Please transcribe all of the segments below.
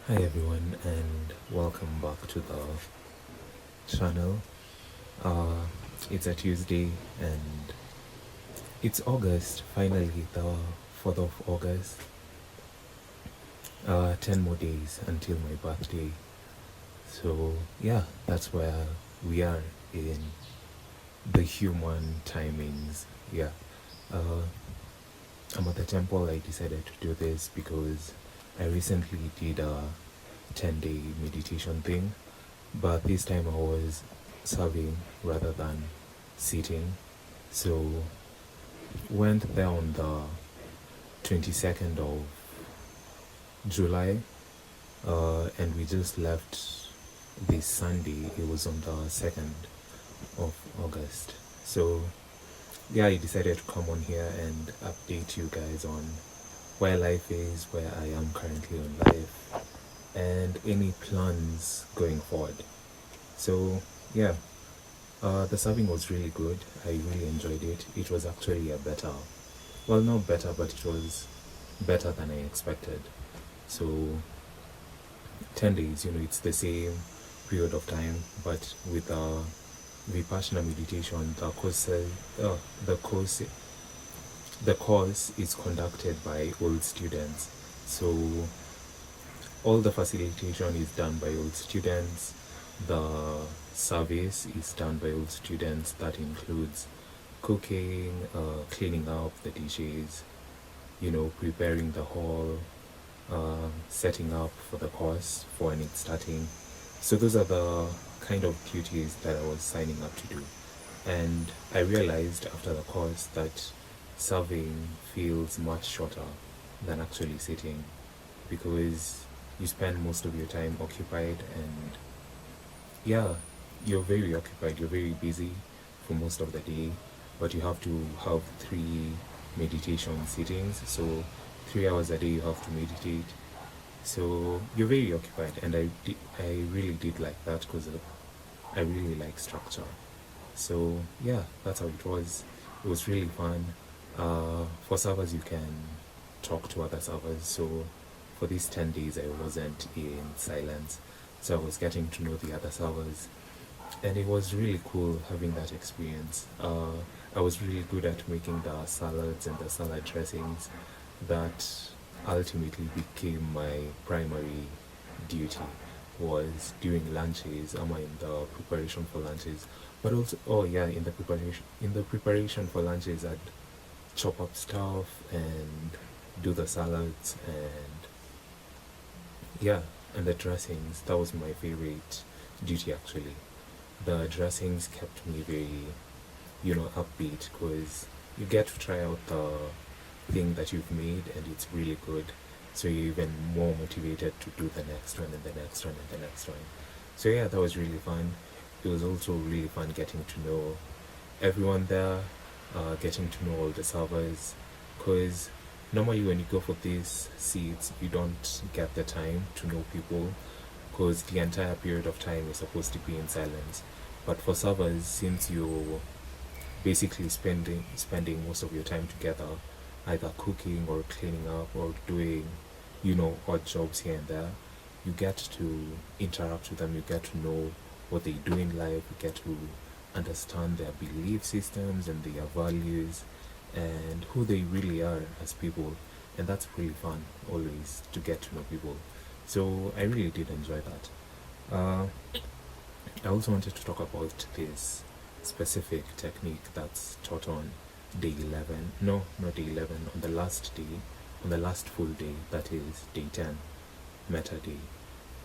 Hi everyone, and welcome back to the channel. Uh, it's a Tuesday and it's August, finally the 4th of August. 10 more days until my birthday. So yeah, that's where we are in the human timings. Yeah. Uh, I'm at the temple. I decided to do this because I recently did a 10-day meditation thing, but this time I was serving rather than sitting. So went there on the 22nd of July, and we just left this Sunday. It was on the 2nd of August. So yeah, I decided to come on here and update you guys on where life is, where I am currently on life, and any plans going forward. So yeah, the serving was really good. I really enjoyed it. It was actually a better, well, not better, but it was better than I expected. So 10 days, it's the same period of time, but with Vipassana meditation, the course the course is conducted by old students. So all the facilitation is done by old students. The service is done by old students. That includes cooking, cleaning up the dishes, preparing the hall, setting up for the course for when it's starting. So those are the kind of duties that I was signing up to do. And I realized after the course that serving feels much shorter than actually sitting, because you spend most of your time occupied, and yeah, you're very occupied, you're very busy for most of the day, but you have to have 3 meditation sittings. So 3 hours a day you have to meditate. So you're very occupied, and I really did like that because I really like structure. So yeah, that's how it was. It was really fun. For servers, you can talk to other servers. So for these 10 days, I wasn't in silence. So I was getting to know the other servers. And it was really cool having that experience. I was really good at making the salads and the salad dressings. That ultimately became my primary duty, was during lunches. Am I in the preparation for lunches? But also, oh yeah, in the preparation for lunches, I'd chop up stuff and do the salads, and yeah, and the dressings. That was my favorite duty actually. The dressings kept me very, upbeat, because you get to try out the thing that you've made and it's really good. So you're even more motivated to do the next one and the next one and the next one. So yeah, that was really fun. It was also really fun getting to know everyone there, getting to know all the servers, because normally when you go for these seats, you don't get the time to know people, because the entire period of time is supposed to be in silence. But for servers, since you're basically spending most of your time together, either cooking or cleaning up or doing, odd jobs here and there, you get to interact with them, you get to know what they do in life, you get to understand their belief systems and their values and who they really are as people. And that's really fun always to get to know people. So I really did enjoy that. Uh, I also wanted to talk about this specific technique that's taught on day 11. No, not day 11, on the last day, on the last full day, that is day 10, meta day.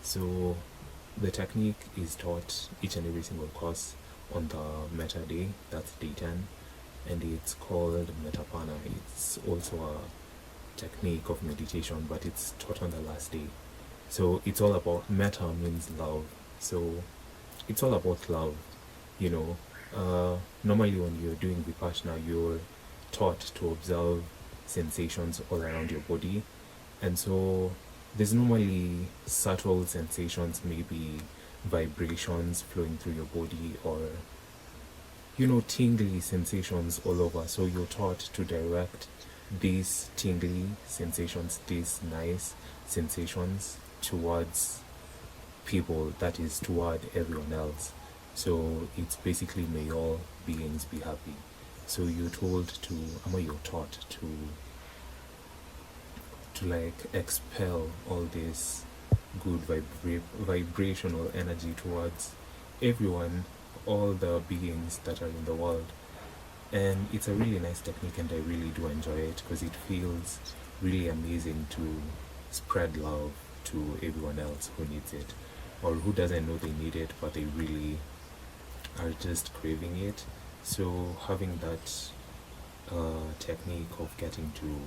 So the technique is taught each and every single course on the meta day, that's day 10, and it's called Metapana. It's also a technique of meditation, but it's taught on the last day. So it's all about, meta means love. So it's all about love, you know. Normally, when you're doing Vipassana, you're taught to observe sensations all around your body. And so there's normally subtle sensations, maybe vibrations flowing through your body, or tingly sensations all over. So you're taught to direct these tingly sensations, these nice sensations, towards people, that is toward everyone else. So it's basically may all beings be happy. So you're told to, you're taught to like expel all this good vibrational energy towards everyone, all the beings that are in the world. And it's a really nice technique, and I really do enjoy it because it feels really amazing to spread love to everyone else who needs it, or who doesn't know they need it but they really are just craving it. So having that technique of getting to,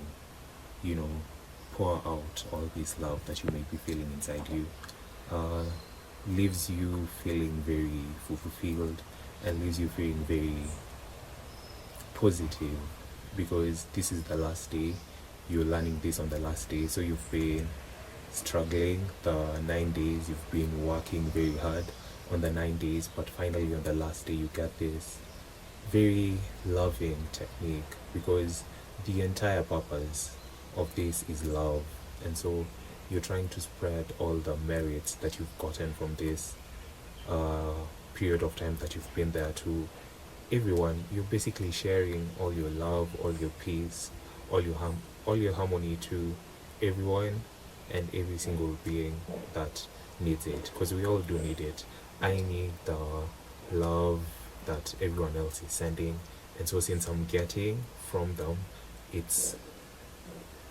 you know, pour out all this love that you may be feeling inside you, leaves you feeling very fulfilled, and leaves you feeling very positive, because this is the last day. You're learning this on the last day, so you've been struggling the 9 days, you've been working very hard on the 9 days, but finally on the last day you get this very loving technique, because the entire purpose of this is love. And so you're trying to spread all the merits that you've gotten from this period of time that you've been there to everyone. You're basically sharing all your love, all your peace, all your harmony to everyone and every single being that needs it, because we all do need it. I need the love that everyone else is sending, and so since I'm getting from them, it's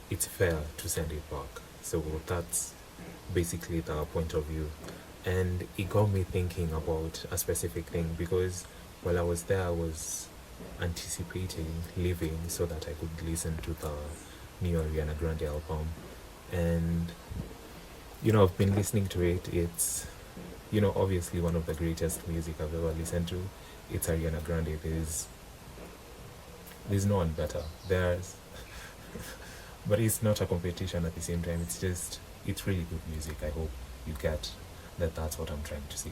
fair to send it back. So that's basically the point of view. And it got me thinking about a specific thing, because while I was there, I was anticipating leaving so that I could listen to the new Ariana Grande album. And I've been listening to it. It's obviously one of the greatest music I've ever listened to. It's Ariana Grande. There's no one better. But it's not a competition at the same time. It's really good music. I hope you get that. That's what I'm trying to say.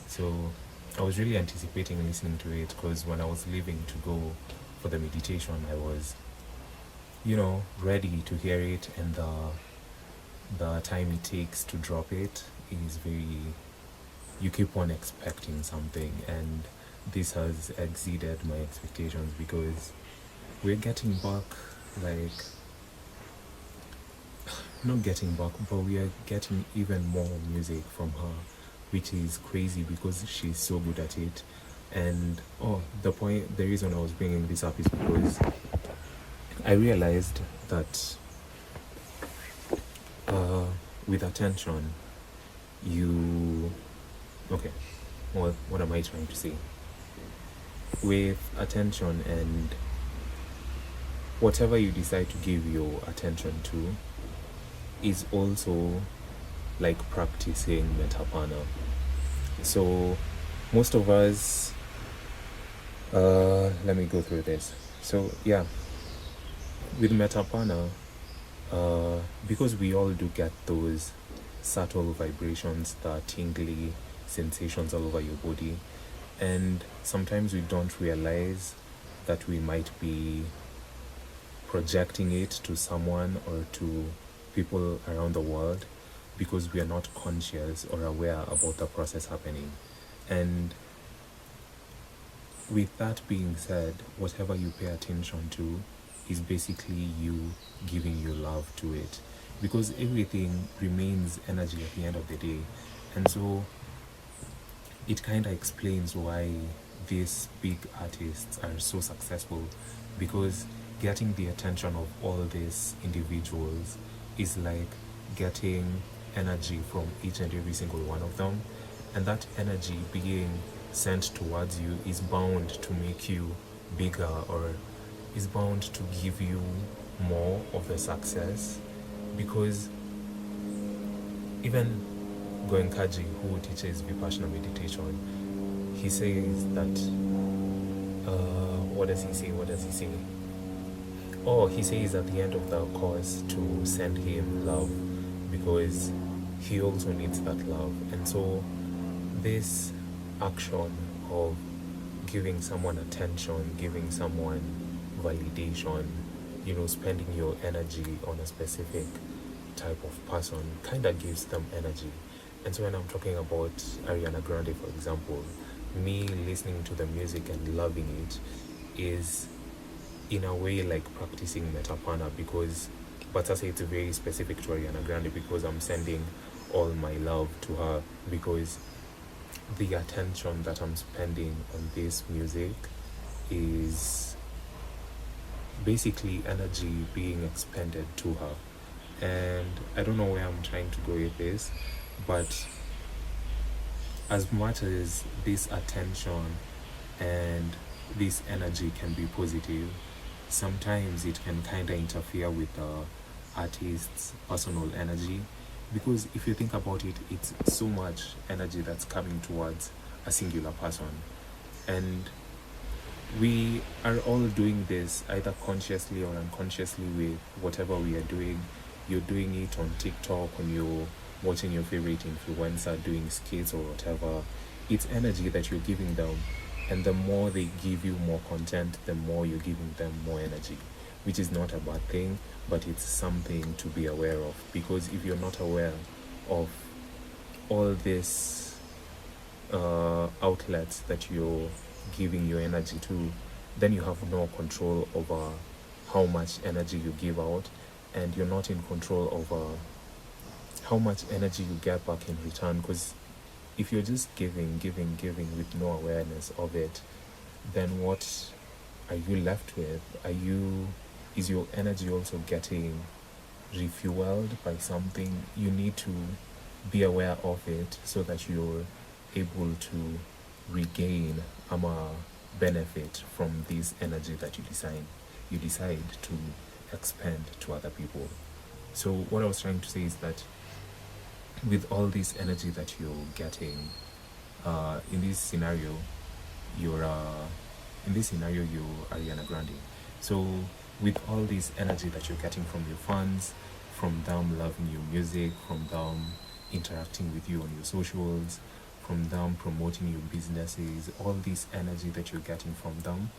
So I was really anticipating listening to it, because when I was leaving to go for the meditation, I was ready to hear it, and the time it takes to drop it is you keep on expecting something, and this has exceeded my expectations, because we're getting back, not getting back, but we are getting even more music from her, which is crazy because she's so good at it. And the reason I was bringing this up is because I realized that with attention, what am I trying to say? With attention, and whatever you decide to give your attention to is also like practicing Metapana. So most of us, let me go through this. So yeah, with Metapana, because we all do get those subtle vibrations, the tingly sensations all over your body, and sometimes we don't realize that we might be projecting it to someone or to people around the world, because we are not conscious or aware about the process happening. And with that being said, whatever you pay attention to is basically you giving your love to it, because everything remains energy at the end of the day. And so it kind of explains why these big artists are so successful, because getting the attention of all these individuals is like getting energy from each and every single one of them, and that energy being sent towards you is bound to make you bigger, or is bound to give you more of the success. Because even Goenkaji, who teaches Vipassana meditation, he says that what does he say? He says at the end of the course to send him love, because he also needs that love. And so this action of giving someone attention, giving someone validation, spending your energy on a specific type of person kind of gives them energy. And so when I'm talking about Ariana Grande, for example, me listening to the music and loving it is in a way like practicing Metapana, because, but I say it's very specific to Ariana Grande because I'm sending all my love to her, because the attention that I'm spending on this music is basically energy being expended to her. And I don't know where I'm trying to go with this, but as much as this attention and this energy can be positive, sometimes it can kind of interfere with the artist's personal energy, because if you think about it, it's so much energy that's coming towards a singular person. And we are all doing this either consciously or unconsciously with whatever we are doing. You're doing it on TikTok when you're watching your favorite influencer doing skits or whatever. It's energy that you're giving them, and the more they give you more content, the more you're giving them more energy, which is not a bad thing, but it's something to be aware of. Because if you're not aware of all these outlets that you're giving your energy to, then you have no control over how much energy you give out, and you're not in control over how much energy you get back in return. Because if you're just giving with no awareness of it, then what are you left with? Is your energy also getting refueled by something? You need to be aware of it so that you're able to regain benefit from this energy that you decide to expend to other people. So what I was trying to say is that with all this energy that you're getting, in this scenario, you're Ariana Grande. So with all this energy that you're getting from your fans, from them loving your music, from them interacting with you on your socials, from them promoting your businesses, all this energy that you're getting from them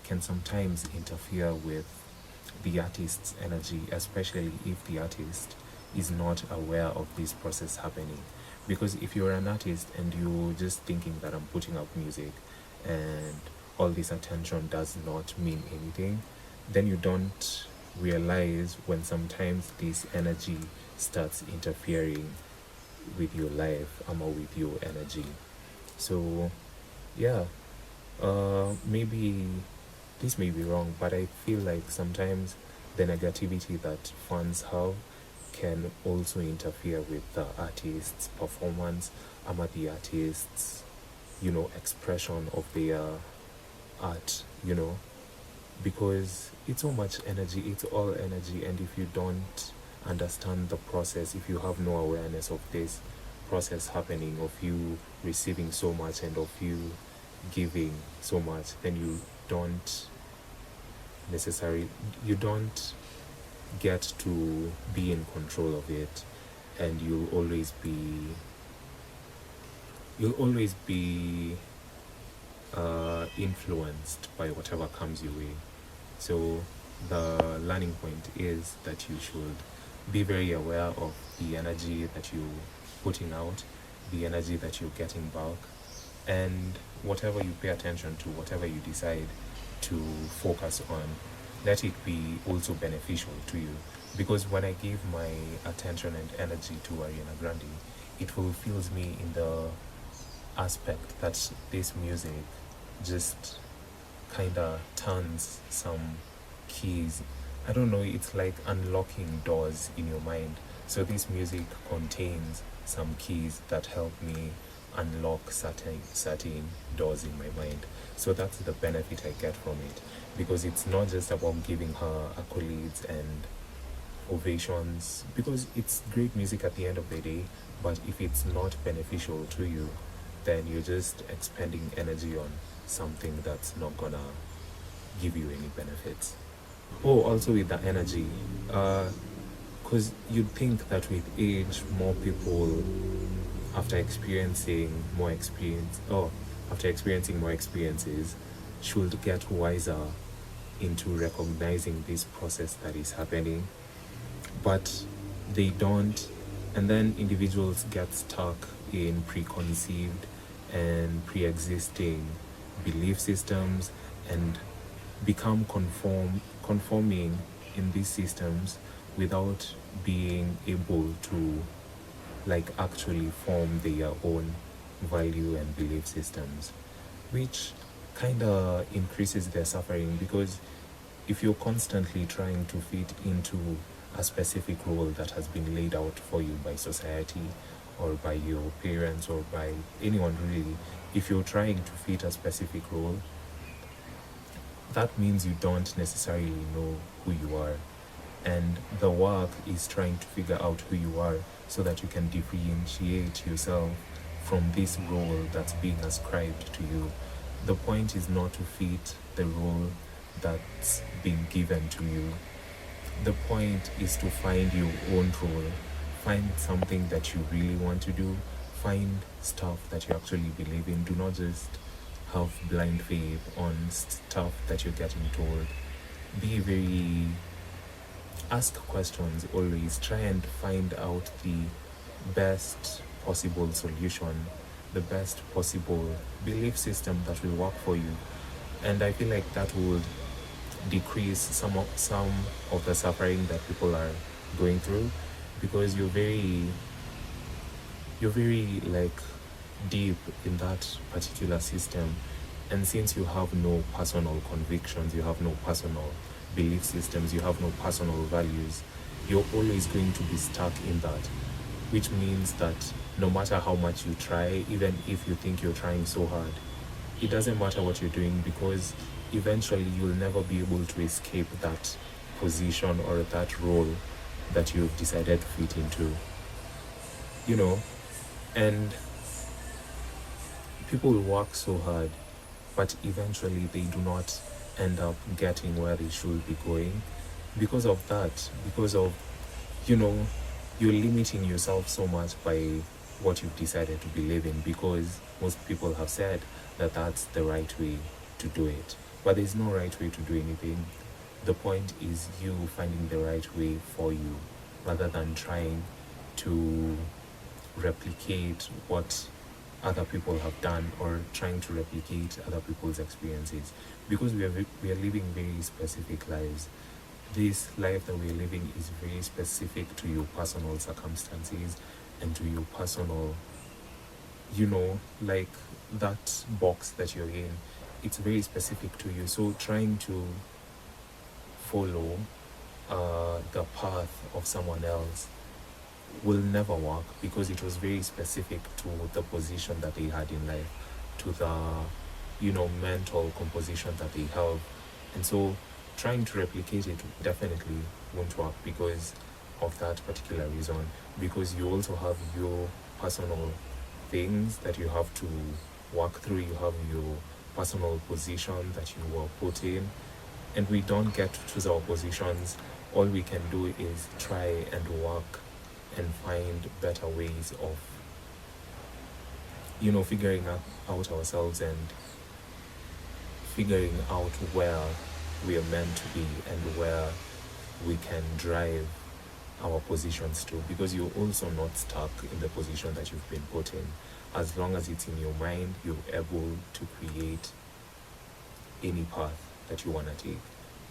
can sometimes interfere with the artist's energy, especially if the artist is not aware of this process happening. Because if you're an artist and you're just thinking that I'm putting out music and all this attention does not mean anything, then you don't realize when sometimes this energy starts interfering with your life or with your energy. So yeah, maybe this may be wrong, but I feel like sometimes the negativity that fans have can also interfere with the artist's performance, the artist's expression of their art, because it's so much energy, it's all energy. And if you don't understand the process, if you have no awareness of this process happening, of you receiving so much and of you giving so much, then you don't get to be in control of it, and you'll always be influenced by whatever comes your way. So the learning point is that you should be very aware of the energy that you're putting out, the energy that you're getting back, and whatever you pay attention to, whatever you decide to focus on, let it be also beneficial to you. Because when I give my attention and energy to Ariana Grande, it fulfills me in the aspect that this music just kind of turns some keys. I don't know, it's like unlocking doors in your mind. So this music contains some keys that help me unlock certain doors in my mind. So that's the benefit I get from it, because it's not just about giving her accolades and ovations, because it's great music at the end of the day, but if it's not beneficial to you, then you're just expending energy on something that's not gonna give you any benefits. Oh, also with the energy, because you'd think that with age, more people, after experiencing more experiences, should get wiser into recognizing this process that is happening. But they don't, and then individuals get stuck in preconceived and pre-existing belief systems and become conforming in these systems without being able to like actually form their own value and belief systems, which kind of increases their suffering, because if you're constantly trying to fit into a specific role that has been laid out for you by society or by your parents or by anyone really, if you're trying to fit a specific role, that means you don't necessarily know who you are. And the work is trying to figure out who you are so that you can differentiate yourself from this role that's being ascribed to you. The point is not to fit the role that's being given to you. The point is to find your own role, find something that you really want to do, find stuff that you actually believe in. Do not just have blind faith on stuff that you're getting told. Be very, ask questions always, try and find out the best possible solution, the best possible belief system that will work for you. And I feel like that would decrease some of the suffering that people are going through, because you're very like deep in that particular system, and since you have no personal convictions, you have no personal belief systems, you have no personal values, you're always going to be stuck in that, which means that no matter how much you try, even if you think you're trying so hard, it doesn't matter what you're doing, because eventually you'll never be able to escape that position or that role that you've decided to fit into, you know. And people work so hard, but eventually they do not end up getting where they should be going because of that, because of, you know, you're limiting yourself so much by what you've decided to believe in, because most people have said that that's the right way to do it. But there's no right way to do anything. The point is you finding the right way for you, rather than trying to replicate what other people have done or trying to replicate other people's experiences, because we are living very specific lives. This life that we're living is very specific to your personal circumstances and to your personal, you know, like that box that you're in, it's very specific to you. So trying to follow the path of someone else will never work, because it was very specific to the position that they had in life, to the, you know, mental composition that they have. And so trying to replicate it definitely won't work because of that particular reason, because you also have your personal things that you have to work through, you have your personal position that you were put in, and we don't get to choose our positions. All we can do is try and work and find better ways of, you know, figuring out ourselves and figuring out where we are meant to be and where we can drive our positions to, because you're also not stuck in the position that you've been put in. As long as it's in your mind, you're able to create any path that you want to take.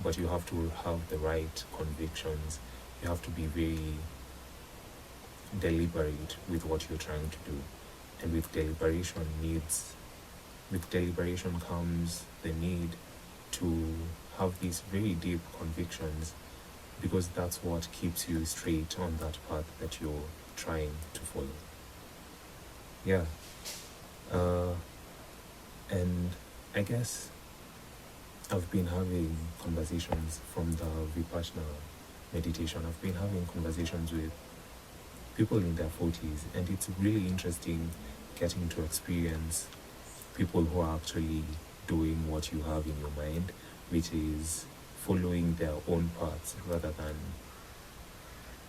But you have to have the right convictions. You have to be very deliberate with what you're trying to do. And with deliberation comes the need to have these very deep convictions, because that's what keeps you straight on that path that you're trying to follow. Yeah. And I guess I've been having conversations from the Vipassana meditation. I've been having conversations with people in their 40s, and it's really interesting getting to experience people who are actually doing what you have in your mind, which is following their own paths rather than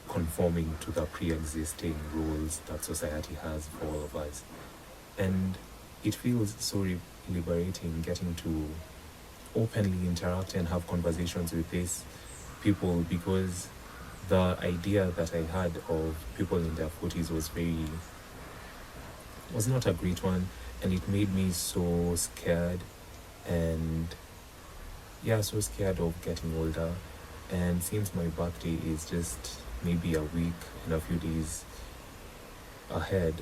conforming to the pre-existing rules that society has for all of us. And it feels so liberating getting to openly interact and have conversations with these people, because the idea that I had of people in their 40s was not a great one, and it made me so scared, and yeah, so scared of getting older. And since my birthday is just maybe a week and a few days ahead,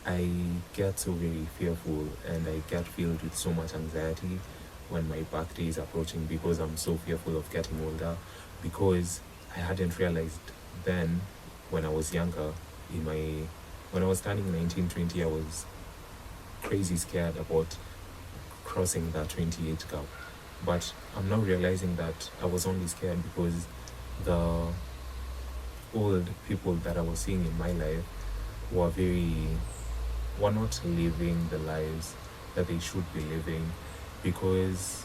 I get so very fearful and I get filled with so much anxiety when my birthday is approaching, because I'm so fearful of getting older, because I hadn't realized then, when I was younger, when I was turning 19, 20, I was crazy scared about crossing that 28 gap. But I'm now realizing that I was only scared because the old people that I was seeing in my life were not living the lives that they should be living, because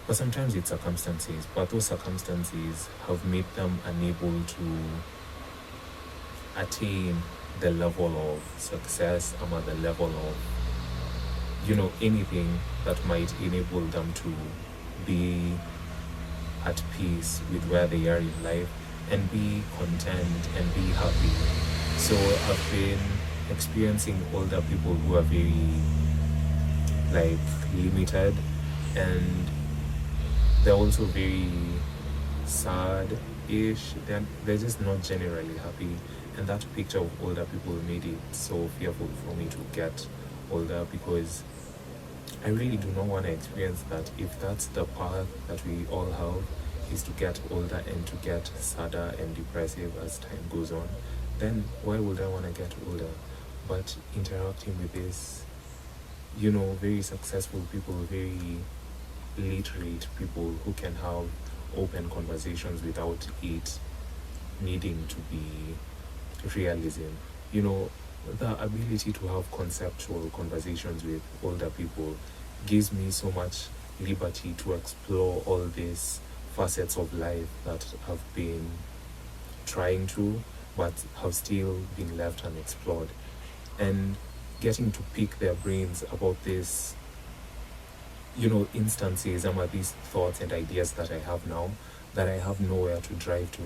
but sometimes it's circumstances, but those circumstances have made them unable to attain the level of success, or the level of anything that might enable them to be at peace with where they are in life and be content and be happy. So I've been experiencing older people who are very limited, and they're also very sad-ish. They're just not generally happy, and that picture of older people made it so fearful for me to get older, because I really do not want to experience that. If that's the path that we all have, is to get older and to get sadder and depressive as time goes on, then why would I want to get older? But interacting with this, very successful people, very literate people who can have open conversations without it needing to be realism. The ability to have conceptual conversations with older people gives me so much liberty to explore all these facets of life that have been trying to, but have still been left unexplored. And getting to pick their brains about this, instances, these thoughts and ideas that I have now, that I have nowhere to drive to.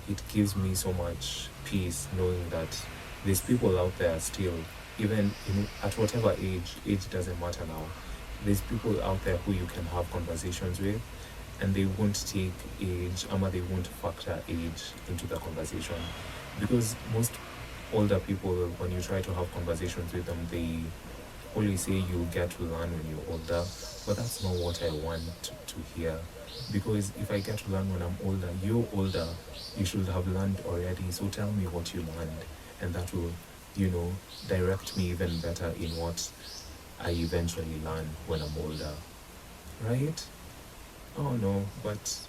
It gives me so much peace knowing that there's people out there still, even at whatever age doesn't matter now. There's people out there who you can have conversations with, and they won't take age, they won't factor age into the conversation. Because most older people, when you try to have conversations with them, they only say you'll get to learn when you're older, but that's not what I want to hear. Because if I get to learn when I'm older, you're older, you should have learned already, so tell me what you learned, and that will, direct me even better in what I eventually learn when I'm older, right? Oh no, but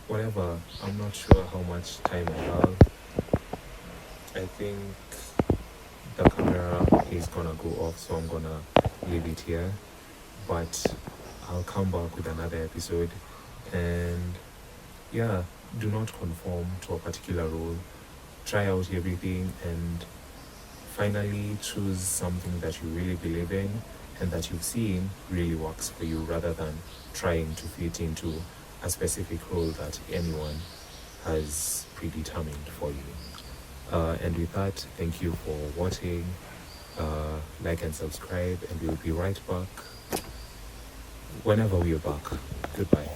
whatever, I'm not sure how much time I have. I think the camera is gonna go off, so I'm gonna leave it here, but I'll come back with another episode. And yeah, do not conform to a particular role. Try out everything, and finally choose something that you really believe in and that you've seen really works for you, rather than trying to fit into a specific role that anyone has predetermined for you. And with that, thank you for watching. Like and subscribe, and we'll be right back whenever we are back. Goodbye.